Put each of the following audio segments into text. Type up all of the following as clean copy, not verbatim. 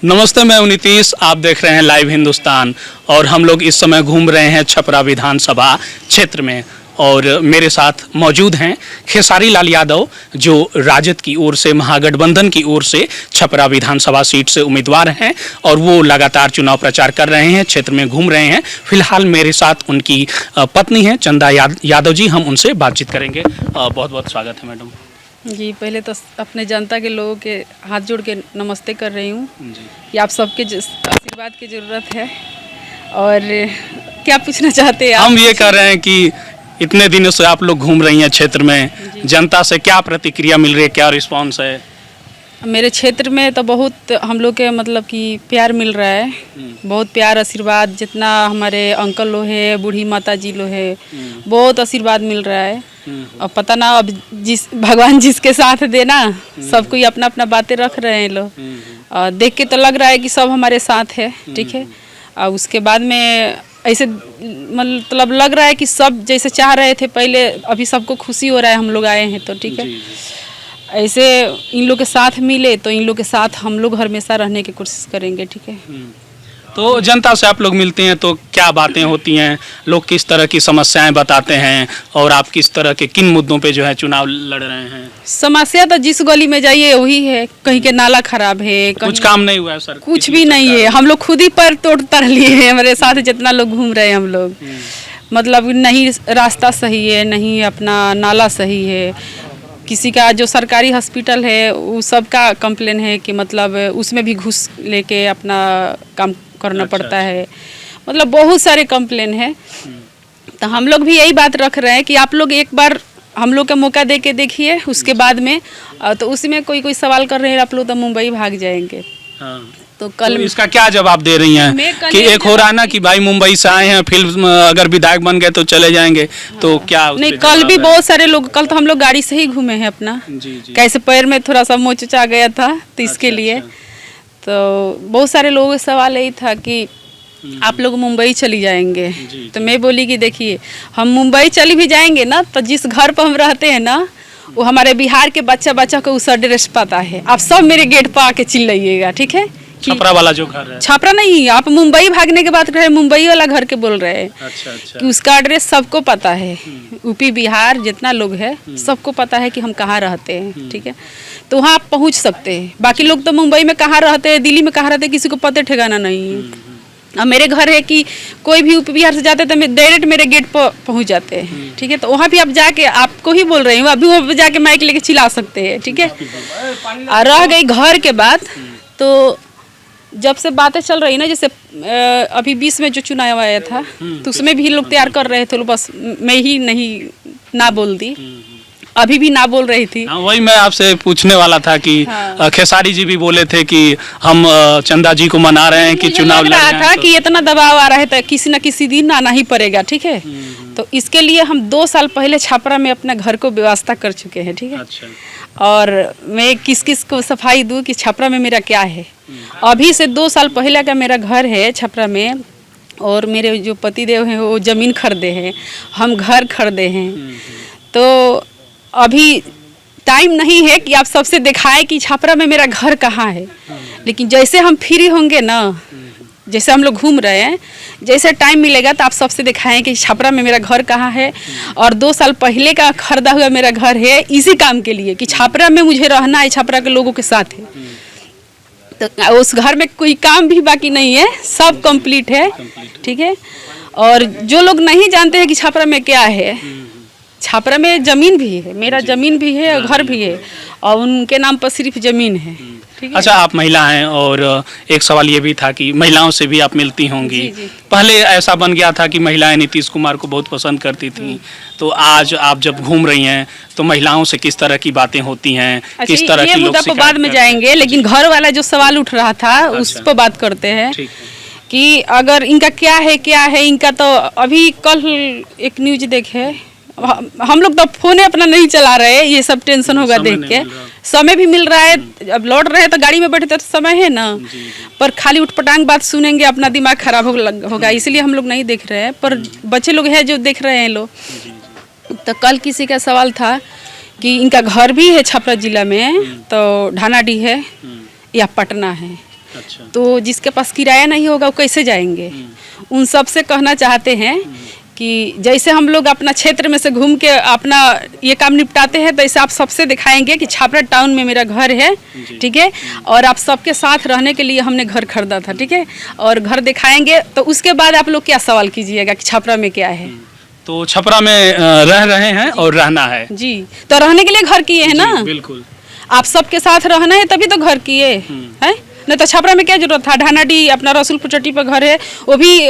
नमस्ते, मैं हूं नीतीश। आप देख रहे हैं लाइव हिंदुस्तान और हम लोग इस समय घूम रहे हैं छपरा विधानसभा क्षेत्र में और मेरे साथ मौजूद हैं खेसारी लाल यादव, जो राजद की ओर से, महागठबंधन की ओर से छपरा विधानसभा सीट से उम्मीदवार हैं और वो लगातार चुनाव प्रचार कर रहे हैं, क्षेत्र में घूम रहे हैं। फिलहाल मेरे साथ उनकी पत्नी हैं चंदा यादव जी, हम उनसे बातचीत करेंगे। बहुत बहुत स्वागत है मैडम जी। पहले तो अपने जनता के लोगों के हाथ जोड़ के नमस्ते कर रही हूँ कि आप सबके आशीर्वाद की ज़रूरत है। और क्या पूछना चाहते हैं आप? हम ये कह रहे हैं कि इतने दिनों से आप लोग घूम रही हैं क्षेत्र में, जनता से क्या प्रतिक्रिया मिल रही है, क्या रिस्पांस है? मेरे क्षेत्र में तो बहुत हम लोग के मतलब कि प्यार मिल रहा है, बहुत प्यार आशीर्वाद। जितना हमारे अंकल लोग है, बूढ़ी माता जी लोग है, बहुत आशीर्वाद मिल रहा है। और पता ना अब भगवान जिसके साथ देना, सब कोई अपना अपना बातें रख रहे हैं लोग। देख के तो लग रहा है कि सब हमारे साथ है, ठीक है। और उसके बाद में ऐसे मतलब लग रहा है कि सब जैसे चाह रहे थे पहले, अभी सबको खुशी हो रहा है। हम लोग आए हैं तो ठीक है, ऐसे इन लोग के साथ मिले तो इन लोग के साथ हम लोग हमेशा रहने की कोशिश करेंगे, ठीक है। तो जनता से आप लोग मिलते हैं तो क्या बातें होती हैं, लोग किस तरह की समस्याएं बताते हैं और आप किस तरह के किन मुद्दों पे जो है चुनाव लड़ रहे हैं? समस्या तो जिस गली में जाइए वही है, कहीं के नाला खराब है, कुछ काम नहीं हुआ है सर? कुछ भी नहीं है। हम लोग खुद ही पर तोड़ तर लिए हैं, हमारे साथ जितना लोग घूम रहे हैं हम लोग। मतलब नहीं रास्ता सही है, नहीं अपना नाला सही है। किसी का जो सरकारी हॉस्पिटल है वो सब का कंप्लेन है कि मतलब उसमें भी घूस लेके अपना काम करना पड़ता है। मतलब बहुत सारे कंप्लेन है। तो हम लोग भी यही बात रख रहे हैं कि आप लोग एक बार हम लोग का मौका दे के देखिए, उसके बाद में तो उसमें कोई सवाल कर रहे हैं आप लोग तो मुंबई भाग जाएंगे। तो कल तो इसका क्या जवाब दे रही हैं कि एक हो रहा है ना कि भाई मुंबई से आए हैं, फिल्म अगर विधायक बन गए तो चले जाएंगे, तो क्या नहीं, कल भी बहुत सारे लोग, कल तो हम लोग गाड़ी से ही घूमे हैं अपना। कैसे पैर में थोड़ा सा मोच आ गया था तो इसके लिए तो बहुत सारे लोगों का सवाल यही था कि आप लोग मुंबई चली जाएंगे। तो मैं बोली कि देखिए, हम मुंबई चली भी जाएंगे ना तो जिस घर पर हम रहते हैं ना, वो हमारे बिहार के बच्चा को उस एड्रेस पता है। आप सब मेरे गेट पर आके चिल्लाइएगा, ठीक है। छपरा वाला जो घर है? छपरा नहीं, आप मुंबई भागने के बात कर रहे हैं, मुंबई वाला घर के बोल रहे हैं। अच्छा। कि उसका एड्रेस सबको पता है, यूपी बिहार जितना लोग है सबको पता है कि हम कहाँ रहते हैं, ठीक है। तो वहाँ आप पहुँच सकते हैं। बाकी लोग तो मुंबई में कहाँ रहते हैं, दिल्ली में कहाँ रहते हैं, किसी को पता ठिकाना नहीं है। अब मेरे घर है कि कोई भी यूपी बिहार से जाते तो डायरेक्ट मेरे गेट पर पहुँच जाते हैं, ठीक है। तो वहाँ भी आप जाके, आपको ही बोल रही हूँ, अभी वहाँ जाके माइक लेके चिल्ला सकते हैं, ठीक है। और रह गई घर के बाद, तो जब से बातें चल रही ना, जैसे अभी 20 में जो चुनाव आया था तो उसमें भी लोग तैयार कर रहे थे, बस मैं ही नहीं ना बोल दी, अभी भी ना बोल रही थी। वही मैं आपसे पूछने वाला था कि खेसारी जी भी बोले थे कि हम चंदा जी को मना रहे हैं कि चुनाव लड़ रहे हैं। था कि इतना दबाव आ रहा है तो किसी न किसी दिन आना ही पड़ेगा, ठीक है। तो इसके लिए हम 2 साल पहले छपरा में अपने घर को व्यवस्था कर चुके हैं, ठीक है। अच्छा। और मैं किस किस को सफाई दूँ कि छपरा में मेरा क्या है। अभी से 2 साल पहले का मेरा घर है छपरा में, और मेरे जो पतिदेव हैं वो ज़मीन खरीदे हैं, हम घर खरीदे हैं। तो अभी टाइम नहीं है कि आप सबसे दिखाएं कि छपरा में मेरा घर कहाँ है। लेकिन जैसे हम फ्री होंगे ना, जैसे हम लोग घूम रहे हैं, जैसे टाइम मिलेगा तो आप सबसे दिखाएं कि छपरा में मेरा घर कहाँ है। और 2 साल पहले का खरीदा हुआ मेरा घर है इसी काम के लिए कि छपरा में मुझे रहना है, छपरा के लोगों के साथ है। तो उस घर में कोई काम भी बाकी नहीं है, सब कंप्लीट है, ठीक है। और जो लोग नहीं जानते हैं कि छपरा में क्या है, छपरा में ज़मीन भी है, मेरा ज़मीन भी है और घर भी है, और उनके नाम पर सिर्फ ज़मीन है, ठीक है। अच्छा, आप महिला हैं और एक सवाल ये भी था कि महिलाओं से भी आप मिलती होंगी। जी। पहले ऐसा बन गया था कि महिलाएं नीतीश कुमार को बहुत पसंद करती थी, तो आज आप जब घूम रही हैं तो महिलाओं से किस तरह की बातें होती हैं, किस तरह की लोग मुद्दा पर बाद में जाएंगे, लेकिन घर वाला जो सवाल उठ रहा था उस पर बात करते हैं कि अगर इनका क्या है इनका। तो अभी कल एक न्यूज देखे, हम लोग तो फोन अपना नहीं चला रहे, ये सब टेंशन होगा देख के। समय भी मिल रहा है, अब लौट रहे हैं तो गाड़ी में बैठे तो समय है ना, पर खाली उठपटांग बात सुनेंगे अपना दिमाग खराब होगा, इसलिए हम लोग नहीं देख रहे हैं। पर बच्चे लोग हैं जो देख रहे हैं लोग। तो कल किसी का सवाल था कि इनका घर भी है छपरा जिला में, तो ढानाडीह है या पटना है। अच्छा। तो जिसके पास किराया नहीं होगा वो कैसे जाएंगे। उन सब से कहना चाहते हैं कि जैसे हम लोग अपना क्षेत्र में से घूम के अपना ये काम निपटाते हैं, तो ऐसे आप सबसे दिखाएंगे कि छापरा टाउन में मेरा घर है, ठीक है, और आप सबके साथ रहने के लिए हमने घर खरीदा था, ठीक है, और घर दिखाएंगे। तो उसके बाद आप लोग क्या सवाल कीजिएगा कि छापरा में क्या है। तो छपरा में रह रहे हैं और रहना है जी, तो रहने के लिए घर किए हैं ना। बिल्कुल। आप सबके साथ रहना है तभी तो घर किए हैं, नहीं तो छपरा में क्या जरूरत था। ढानाडी अपना रसूलपुर चट्टी पर घर है, वो भी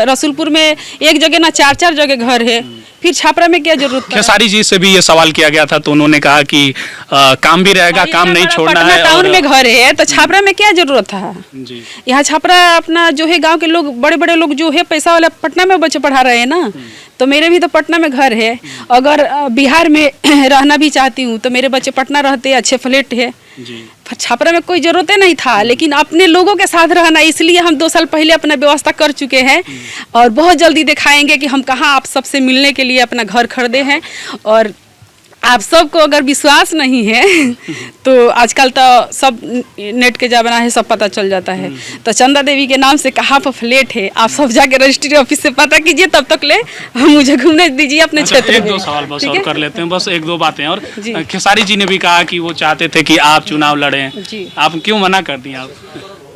रसूलपुर में एक जगह ना 4-4 जगह घर है, फिर छपरा में क्या जरूरत था। खेसारी जी से भी ये सवाल किया गया था तो उन्होंने कहा कि काम भी रहेगा, काम नहीं छोड़ना है। टाउन में घर है तो छपरा में क्या जरूरत था जी। यहाँ छपरा अपना जो है गांव के लोग, बड़े बड़े लोग जो है पैसा वाले पटना में बच्चे पढ़ा रहे हैं ना, तो मेरे भी तो पटना में घर है। अगर बिहार में रहना भी चाहती हूँ तो मेरे बच्चे पटना रहते, अच्छे फ्लैट है जी। छपरा में कोई ज़रूरत नहीं था, लेकिन अपने लोगों के साथ रहना, इसलिए हम 2 साल पहले अपना व्यवस्था कर चुके हैं और बहुत जल्दी दिखाएंगे कि हम कहाँ आप सबसे मिलने के लिए अपना घर खरीदे हैं। और आप सबको अगर विश्वास नहीं है तो आजकल तो सब नेट के ज़माना है, सब पता चल जाता है। तो चंदा देवी के नाम से कहाँ पर फ्लैट है आप सब जाके रजिस्ट्री ऑफिस से पता कीजिए, तब तक ले मुझे घूमने दीजिए अपने क्षेत्र में। 1-2 सवाल बस और कर लेते हैं, बस 1-2 बातें और। जी। खेसारी जी ने भी कहा कि वो चाहते थे कि आप चुनाव लड़ें, जी। आप क्यों मना कर दिए आप?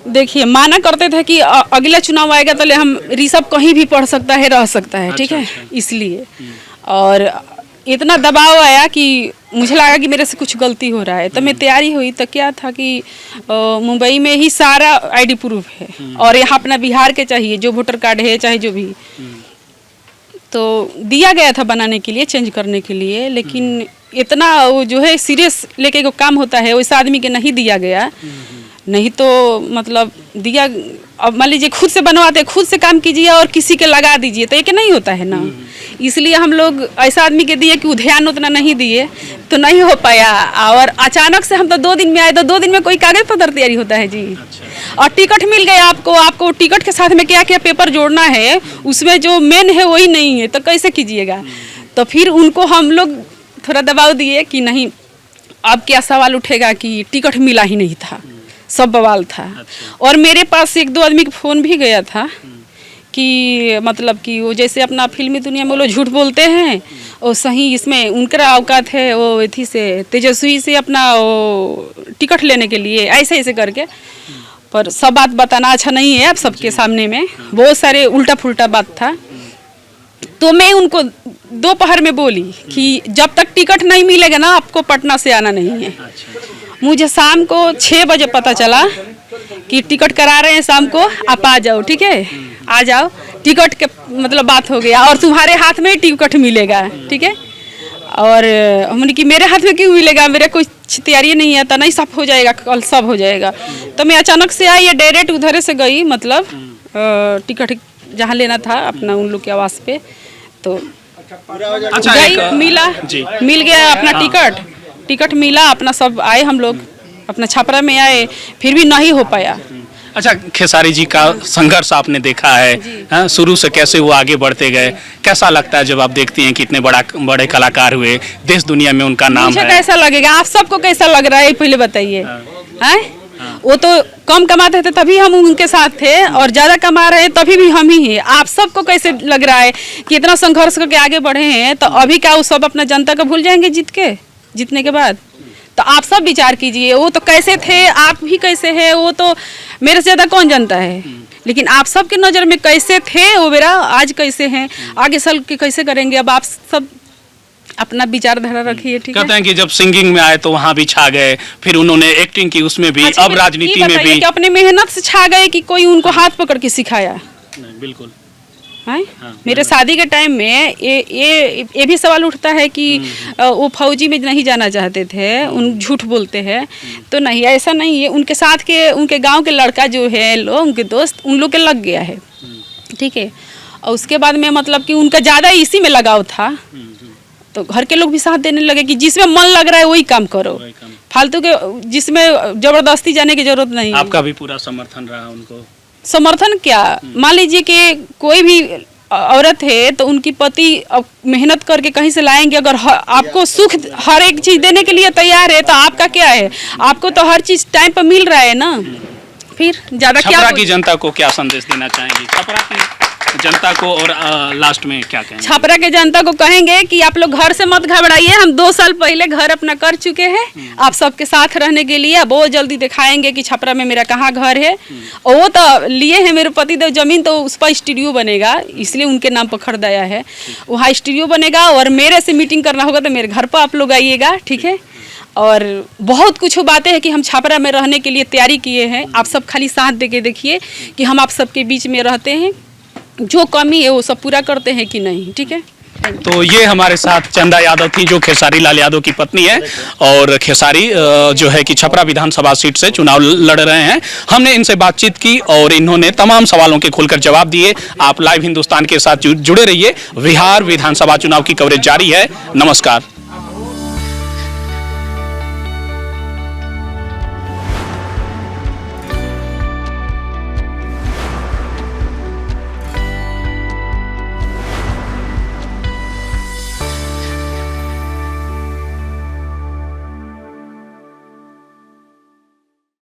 देखिए, माना करते थे कि अगला चुनाव आएगा तो ले हम ऋषभ कहीं भी पढ़ सकता है, रह सकता है, ठीक है, इसलिए। और इतना दबाव आया कि मुझे लगा कि मेरे से कुछ गलती हो रहा है, तो मैं तैयारी हुई तो क्या था कि मुंबई में ही सारा आईडी प्रूफ है और यहाँ अपना बिहार के चाहिए जो वोटर कार्ड है चाहे जो भी, तो दिया गया था बनाने के लिए, चेंज करने के लिए, लेकिन इतना वो जो है सीरियस लेके जो काम होता है वैसे आदमी के नहीं दिया गया। नहीं तो मतलब दिया, अब मान लीजिए खुद से बनवाते, खुद से काम कीजिए और किसी के लगा दीजिए, तो ये नहीं होता है ना। इसलिए हम लोग ऐसा आदमी के दिए कि वो ध्यान उतना नहीं दिए तो नहीं हो पाया। और अचानक से हम तो 2 दिन में आए, तो 2 दिन में कोई कागज पत्र तैयारी होता है जी। और टिकट मिल गया आपको टिकट के साथ में क्या क्या पेपर जोड़ना है, उसमें जो मेन है वही नहीं है, तो कैसे कीजिएगा। तो फिर उनको हम लोग थोड़ा दबाव दिए कि नहीं, अब क्या सवाल उठेगा कि टिकट मिला ही नहीं था, सब बवाल था। और मेरे पास 1-2 आदमी का फ़ोन भी गया था कि मतलब कि वो जैसे अपना फिल्मी दुनिया में वो लोग झूठ बोलते हैं और सही इसमें उनका औकात है वो इथी से तेजस्वी से अपना वो टिकट लेने के लिए, ऐसे ऐसे करके। पर सब बात बताना अच्छा नहीं है, अब सबके सामने में बहुत सारे उल्टा फुल्टा बात था। तो मैं उनको दोपहर में बोली कि जब तक टिकट नहीं मिलेगा ना आपको पटना से आना नहीं है। मुझे शाम को 6 बजे पता चला कि टिकट करा रहे हैं शाम को, आप आ जाओ, ठीक है, आ जाओ, टिकट के मतलब बात हो गया और तुम्हारे हाथ में टिकट मिलेगा, ठीक है। और हमने कि मेरे हाथ में क्यों मिलेगा, मेरे कोई तैयारी नहीं है, तो नहीं सब हो जाएगा, कल सब हो जाएगा। तो मैं अचानक से आई, ये डायरेक्ट उधर से गई, मतलब टिकट जहाँ लेना था अपना उन लोग के आवास पे, तो अच्छा गई, मिला, मिल गया अपना टिकट मिला, अपना सब आए, हम लोग अपना छपरा में आए, फिर भी नहीं हो पाया। अच्छा, खेसारी जी का संघर्ष आपने देखा है, शुरू से कैसे वो आगे बढ़ते गए, कैसा लगता है जब आप देखती हैं कि इतने बड़े कलाकार हुए, देश दुनिया में उनका नाम है? कैसा लगेगा, आप सबको कैसा लग रहा है पहले बताइए। वो तो कम कमाते थे तभी हम उनके साथ थे, और ज़्यादा कमा रहे हैं तभी भी हम ही हैं। आप सबको कैसे लग रहा है कि इतना संघर्ष करके आगे बढ़े हैं, तो अभी क्या वो सब अपना जनता को भूल जाएंगे जीतने के बाद? तो आप सब विचार कीजिए, वो तो कैसे थे, आप भी कैसे हैं, वो तो मेरे से ज़्यादा कौन जानता है। लेकिन आप सब की नज़र में कैसे थे वो मेरा, आज कैसे हैं, आगे चल के कैसे करेंगे, अब आप सब अपना विचारधारा रखिए, ठीक है। कहते हैं कि जब सिंगिंग में आए तो वहाँ भी छा गए, फिर उन्होंने एक्टिंग की उसमें भी, अब राजनीति में भी। कि अपने मेहनत से छा गए कि कोई उनको हाथ पकड़ के सिखाया? नहीं, बिल्कुल। मेरे शादी के टाइम में ये भी सवाल उठता है कि वो फौजी में नहीं जाना चाहते थे, उन झूठ बोलते हैं, तो नहीं, ऐसा नहीं है। उनके साथ के उनके गांव के लड़का जो है लोग, उनके दोस्त, उन लोग के लग गया है, ठीक है। और उसके बाद में मतलब कि उनका ज़्यादा इसी में लगाव था, तो घर के लोग भी साथ देने लगे कि जिसमें मन लग रहा है वही काम करो, फालतू के जिसमें जबरदस्ती जाने की जरूरत नहीं। आपका भी पूरा समर्थन रहा उनको? समर्थन क्या, मान लीजिए कि कोई भी औरत है तो उनकी पति मेहनत करके कहीं से लाएंगे, अगर आपको सुख हर एक चीज़ देने के लिए तैयार है तो आपका क्या है, आपको तो हर चीज़ टाइम पर मिल रहा है ना। फिर ज़्यादा क्या छपरा की जनता को क्या संदेश देना चाहेंगी? छपरा की जनता को और लास्ट में क्या कहेंगे? छपरा के जनता को कहेंगे कि आप लोग घर से मत घबराइए, हम 2 साल पहले घर अपना कर चुके हैं आप सबके साथ रहने के लिए। बहुत जल्दी दिखाएंगे कि छपरा में मेरा कहाँ घर है। और वो तो लिए हैं मेरे पति देव जमीन, तो उस पर स्टूडियो बनेगा, इसलिए उनके नाम पर खरीदाया है। वहाँ स्टूडियो बनेगा और मेरे से मीटिंग करना होगा तो मेरे घर पर आप लोग आइएगा, ठीक है। और बहुत कुछ बातें हैं कि हम छपरा में रहने के लिए तैयारी किए हैं। आप सब खाली साथ दे के देखिए कि हम आप सबके बीच में रहते हैं, जो कमी है वो सब पूरा करते हैं कि नहीं, ठीक है। तो ये हमारे साथ चंदा यादव थी, जो खेसारी लाल यादव की पत्नी है, और खेसारी जो है कि छपरा विधानसभा सीट से चुनाव लड़ रहे हैं। हमने इनसे बातचीत की और इन्होंने तमाम सवालों के खुलकर जवाब दिए। आप लाइव हिंदुस्तान के साथ जुड़े रहिए। बिहार विधानसभा चुनाव की कवरेज जारी है। नमस्कार।